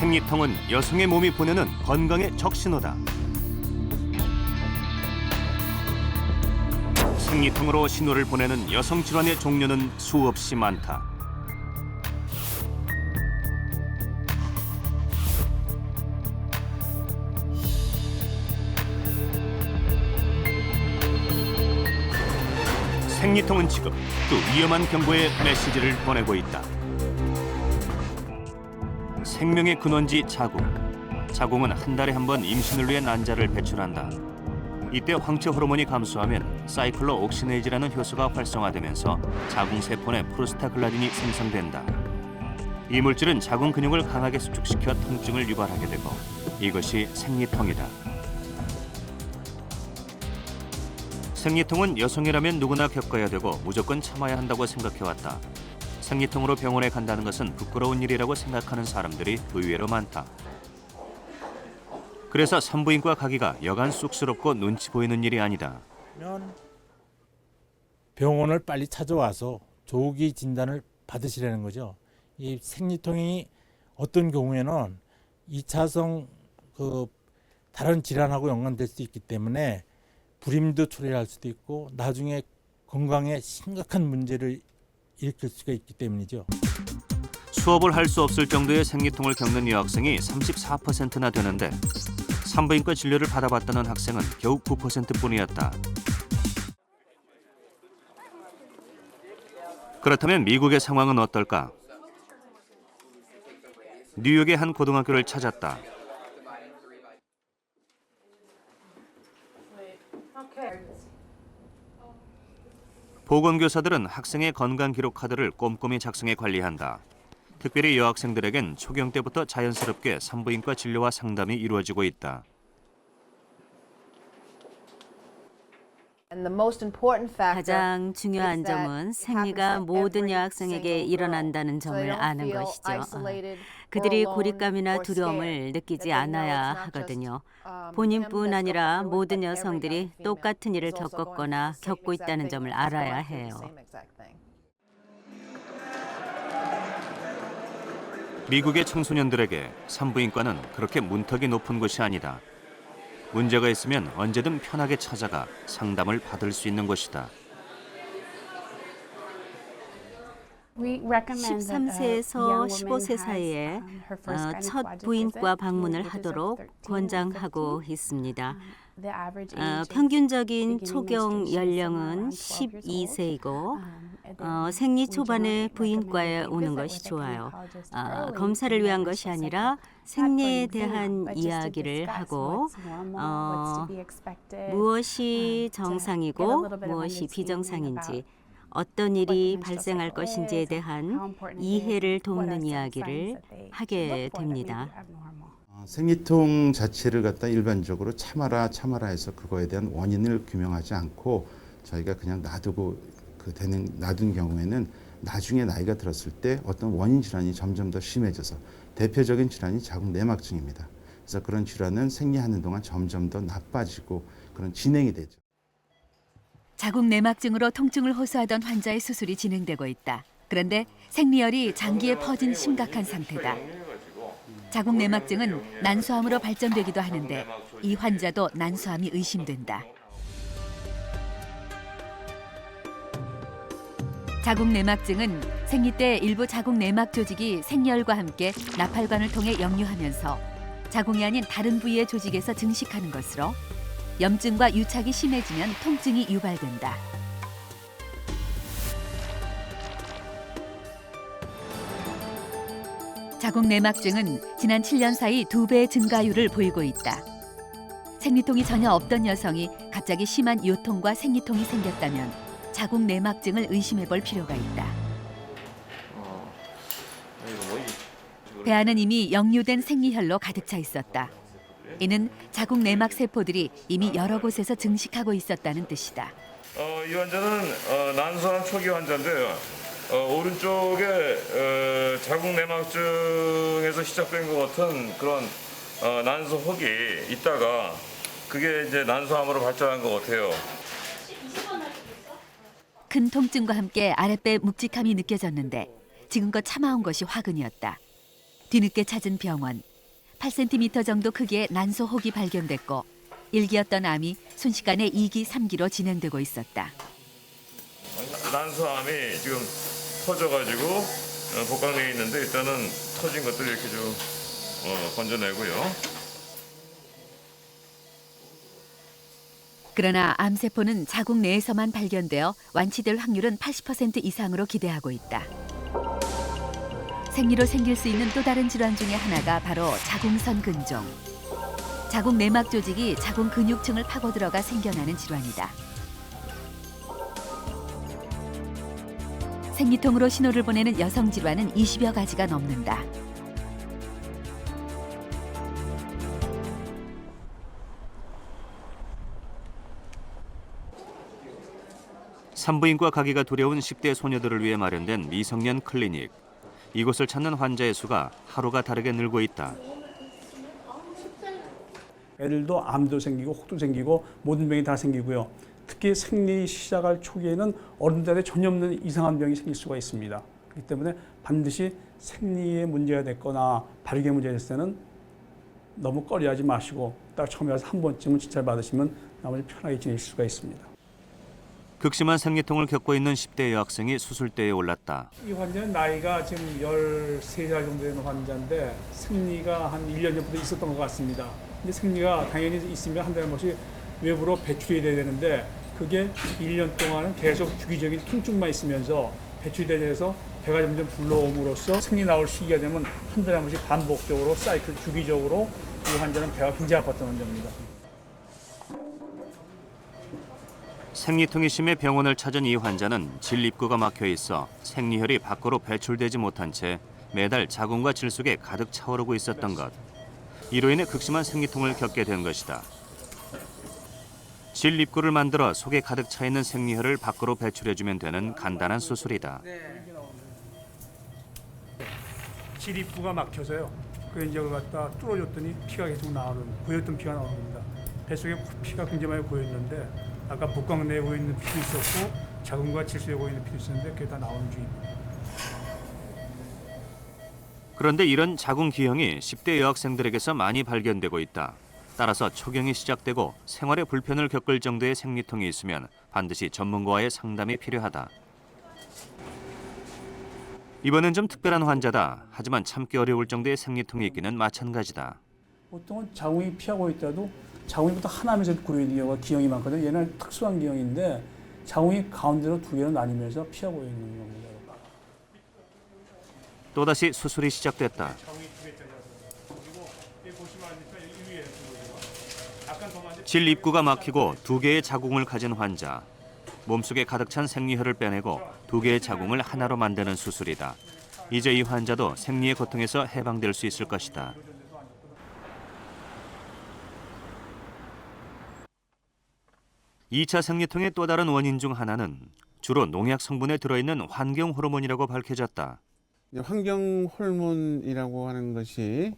생리통은 여성의 몸이 보내는 건강의 적신호다. 생리통으로 신호를 보내는 여성 질환의 종류는 수없이 많다. 생리통은 지금 또 위험한 경고의 메시지를 보내고 있다. 생명의 근원지 자궁. 자궁은 한 달에 한 번 임신을 위해 난자를 배출한다. 이때 황체 호르몬이 감소하면 사이클로옥시네이즈라는 효소가 활성화되면서 자궁세포 내 프로스타글라딘이 생성된다. 이 물질은 자궁 근육을 강하게 수축시켜 통증을 유발하게 되고 이것이 생리통이다. 생리통은 여성이라면 누구나 겪어야 되고 무조건 참아야 한다고 생각해왔다. 생리통으로 병원에 간다는 것은 부끄러운 일이라고 생각하는 사람들이 의외로 많다. 그래서 산부인과 가기가 여간 쑥스럽고 눈치 보이는 일이 아니다. 병원을 빨리 찾아와서 조기 진단을 받으시라는 거죠. 이 생리통이 어떤 경우에는 2차성 다른 질환하고 연관될 수 있기 때문에 불임도 초래할 수도 있고 나중에 건강에 심각한 문제를 일으킬 수가 있기 때문이죠. 수업을 할 수 없을 정도의 생리통을 겪는 여학생이 34%나 되는데 산부인과 진료를 받아봤다는 학생은 겨우 9%뿐이었다. 그렇다면 미국의 상황은 어떨까? 뉴욕의 한 고등학교를 찾았다. 보건교사들은 학생의 건강 기록 카드를 꼼꼼히 작성해 관리한다. 특별히 여학생들에겐 초경 때부터 자연스럽게 산부인과 진료와 상담이 이루어지고 있다. 가장 중요한 점은 생리가 모든 여학생에게 일어난다는 점을 아는 것이죠. 그들이 고립감이나 두려움을 느끼지 않아야 하거든요. 본인뿐 아니라 모든 여성들이 똑같은 일을 겪었거나 겪고 있다는 점을 알아야 해요. 미국의 청소년들에게 산부인과는 그렇게 문턱이 높은 곳이 아니다. 문제가 있으면 언제든 편하게 찾아가 상담을 받을 수 있는 곳이다. 13세에서 15세 사이에 첫 부인과 방문을 하도록 권장하고 있습니다. 평균적인 초경 연령은 12세이고 생리 초반에 부인과에 오는 것이 좋아요. 검사를 위한 것이 아니라 생리에 대한 이야기를 하고 무엇이 정상이고 무엇이 비정상인지 어떤 일이 발생할 것인지에 대한 이해를 돕는 이야기를 하게 됩니다. 생리통 자체를 갖다 일반적으로 참아라 해서 그거에 대한 원인을 규명하지 않고 저희가 그냥 놔둔 경우에는 나중에 나이가 들었을 때 어떤 원인 질환이 점점 더 심해져서 대표적인 질환이 자궁 내막증입니다. 그래서 그런 질환은 생리하는 동안 점점 더 나빠지고 그런 진행이 되죠. 자궁 내막증으로 통증을 호소하던 환자의 수술이 진행되고 있다. 그런데 생리열이 장기에 퍼진 심각한 상태다. 자궁 내막증은 난소암으로 발전되기도 하는데 이 환자도 난소암이 의심된다. 자궁 내막증은 생리 때 일부 자궁 내막 조직이 생리열과 함께 나팔관을 통해 역류하면서 자궁이 아닌 다른 부위의 조직에서 증식하는 것으로 염증과 유착이 심해지면 통증이 유발된다. 자궁 내막증은 지난 7년 사이 2배의 증가율을 보이고 있다. 생리통이 전혀 없던 여성이 갑자기 심한 요통과 생리통이 생겼다면 자궁 내막증을 의심해 볼 필요가 있다. 배 안은 이미 역류된 생리혈로 가득 차 있었다. 이는 자궁 내막 세포들이 이미 여러 곳에서 증식하고 있었다는 뜻이다. 이 환자는 난소암 초기 환자인데요. 오른쪽에 자궁 내막증에서 시작된 것 같은 그런 난소 혹이 있다가 그게 이제 난소암으로 발전한 것 같아요. 큰 통증과 함께 아랫배 묵직함이 느껴졌는데 지금껏 참아온 것이 화근이었다. 뒤늦게 찾은 병원. 8cm 정도 크기의 난소혹이 발견됐고 1기였던 암이 순식간에 2기, 3기로 진행되고 있었다. 난소암이 지금 터져가지고 복강되어 있는데 일단은 터진 것들 이렇게 좀 건져내고요. 그러나 암세포는 자궁 내에서만 발견되어 완치될 확률은 80% 이상으로 기대하고 있다. 생리로 생길 수 있는 또 다른 질환 중에 하나가 바로 자궁선 근종. 자궁 내막 조직이 자궁 근육층을 파고들어가 생겨나는 질환이다. 생리통으로 신호를 보내는 여성 질환은 20여 가지가 넘는다. 산부인과 가기가 두려운 10대 소녀들을 위해 마련된 미성년 클리닉. 이곳을 찾는 환자의 수가 하루가 다르게 늘고 있다. 애들도 암도 생기고 혹도 생기고 모든 병이 다 생기고요. 특히 생리 시작할 초기에는 어른들한테 전혀 없는 이상한 병이 생길 수가 있습니다. 그렇기 때문에 반드시 생리에 문제가 됐거나 발육에 문제가 됐을 때는 너무 꺼려하지 마시고 딱 처음에 와서 한 번쯤은 진찰 받으시면 나머지 편하게 지내실 수가 있습니다. 극심한 생리통을 겪고 있는 10대 여학생이 수술대에 올랐다. 이 환자는 나이가 지금 13살 정도 되는 환자인데 생리가 한 1년 전부터 있었던 것 같습니다. 근데 생리가 당연히 있으면 한 달에 한 번씩 외부로 배출이 돼야 되는데 그게 1년 동안은 계속 주기적인 통증만 있으면서 배출이 되면서 배가 점점 불러옴으로써 생리 나올 시기가 되면 한 달에 한 번씩 반복적으로 사이클 주기적으로 이 환자는 배가 굉장히 아팠던 환자입니다. 생리통이 심해 병원을 찾은 이 환자는 질 입구가 막혀 있어 생리혈이 밖으로 배출되지 못한 채 매달 자궁과 질 속에 가득 차오르고 있었던 것. 이로 인해 극심한 생리통을 겪게 된 것이다. 질 입구를 만들어 속에 가득 차 있는 생리혈을 밖으로 배출해주면 되는 간단한 수술이다. 질 입구가 막혀서요. 그 이제 그걸 갖다 뚫어줬더니 피가 계속 나오는, 고였던 피가 나오는 겁니다. 뱃속에 피가 굉장히 많이 고였는데 아까 복강 내에 고이는 피도 있었고 자궁과 질소에 고이는 피도 있었는데 그게 다 나오는 중입니다. 그런데 이런 자궁 기형이 10대 여학생들에게서 많이 발견되고 있다. 따라서 초경이 시작되고 생활에 불편을 겪을 정도의 생리통이 있으면 반드시 전문가와의 상담이 필요하다. 이번엔 좀 특별한 환자다. 하지만 참기 어려울 정도의 생리통이 있기는 마찬가지다. 보통은 자궁이 피하고 있다도 자궁이부터 하나면서 고여있는 경우가 기형이 많거든요. 얘는 특수한 기형인데 자궁이 가운데로 두 개로 나뉘면서 피하고 있는 겁니다. 또다시 수술이 시작됐다. 질 입구가 막히고 두 개의 자궁을 가진 환자. 몸속에 가득 찬 생리혈을 빼내고 두 개의 자궁을 하나로 만드는 수술이다. 이제 이 환자도 생리의 고통에서 해방될 수 있을 것이다. 이 차 생리통의 또 다른 원인 중 하나는 주로 농약 성분에 들어있는 환경 호르몬이라고 밝혀졌다. 환경 호르몬이라고 하는 것이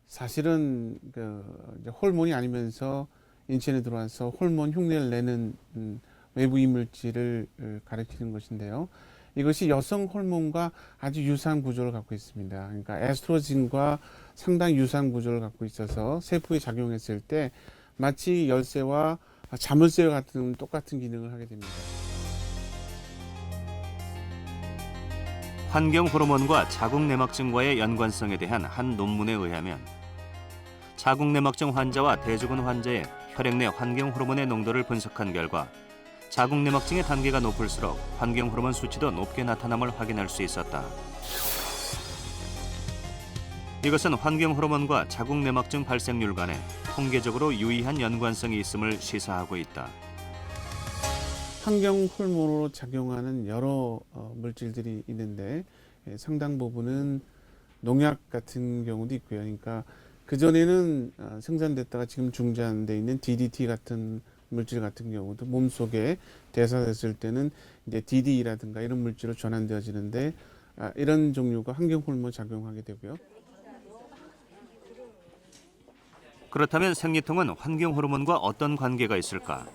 사실은 호르몬이 아니면서 인체에 들어와서 호르몬 흉내를 내는 외부 이물질을 가리키는 것인데요. 이것이 여성 호르몬과 아주 유사한 구조를 갖고 있습니다. 그러니까 에스트로겐과 상당히 유사한 구조를 갖고 있어서 세포에 작용했을 때 마치 열쇠와 자물쇠와 같은 똑같은 기능을 하게 됩니다. 환경 호르몬과 자궁 내막증과의 연관성에 대한 한 논문에 의하면 자궁 내막증 환자와 대조군 환자의 혈액 내 환경 호르몬의 농도를 분석한 결과 자궁 내막증의 단계가 높을수록 환경 호르몬 수치도 높게 나타남을 확인할 수 있었다. 이것은 환경 호르몬과 자궁 내막증 발생률 간에 통계적으로 유의한 연관성이 있음을 시사하고 있다. 환경 호르몬으로 작용하는 여러 물질들이 있는데 상당 부분은 농약 같은 경우도 있고요. 그러니까 그전에는 생산됐다가 지금 중단돼 있는 DDT 같은 물질 같은 경우도 몸속에 대사됐을 때는 이제 DDE라든가 이런 물질로 전환되어지는데 이런 종류가 환경 호르몬 작용하게 되고요. 그렇다면 생리통은 환경 호르몬과 어떤 관계가 있을까?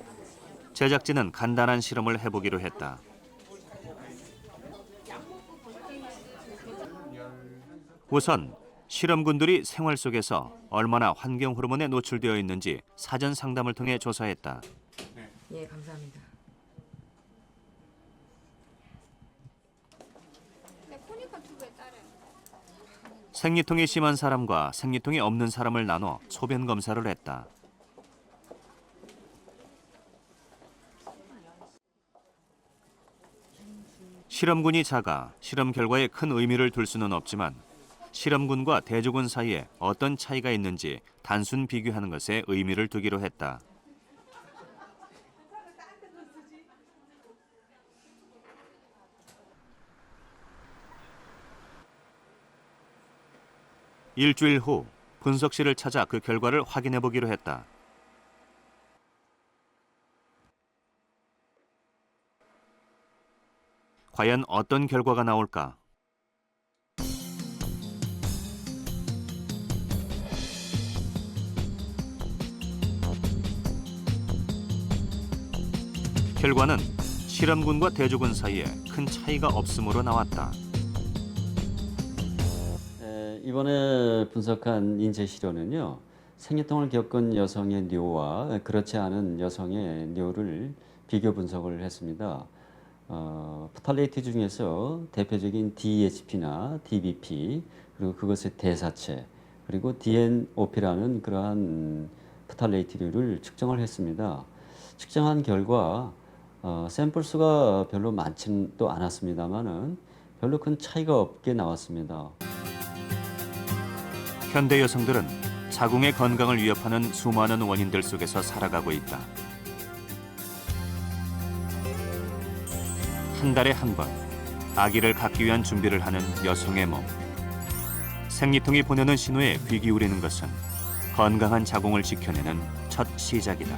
제작진은 간단한 실험을 해보기로 했다. 우선 실험군들이 생활 속에서 얼마나 환경 호르몬에 노출되어 있는지 사전 상담을 통해 조사했다. 예, 감사합니다. 생리통이 심한 사람과 생리통이 없는 사람을 나눠 소변 검사를 했다. 실험군이 작아 실험 결과에 큰 의미를 둘 수는 없지만 실험군과 대조군 사이에 어떤 차이가 있는지 단순 비교하는 것에 의미를 두기로 했다. 일주일 후 분석실을 찾아 그 결과를 확인해 보기로 했다. 과연 어떤 결과가 나올까? 결과는 실험군과 대조군 사이에 큰 차이가 없음으로 나왔다. 이번에 분석한 인체 실험은요, 생리통을 겪은 여성의 뇨와 그렇지 않은 여성의 뇨를 비교 분석을 했습니다. 프탈레이트 중에서 대표적인 DHP나 DBP, 그리고 그것의 대사체, 그리고 DNOP라는 그러한 프탈레이트류를 측정을 했습니다. 측정한 결과 샘플 수가 별로 많지는 또 않았습니다만은 별로 큰 차이가 없게 나왔습니다. 현대 여성들은 자궁의 건강을 위협하는 수많은 원인들 속에서 살아가고 있다. 한 달에 한 번 아기를 갖기 위한 준비를 하는 여성의 몸. 생리통이 보내는 신호에 귀 기울이는 것은 건강한 자궁을 지켜내는 첫 시작이다.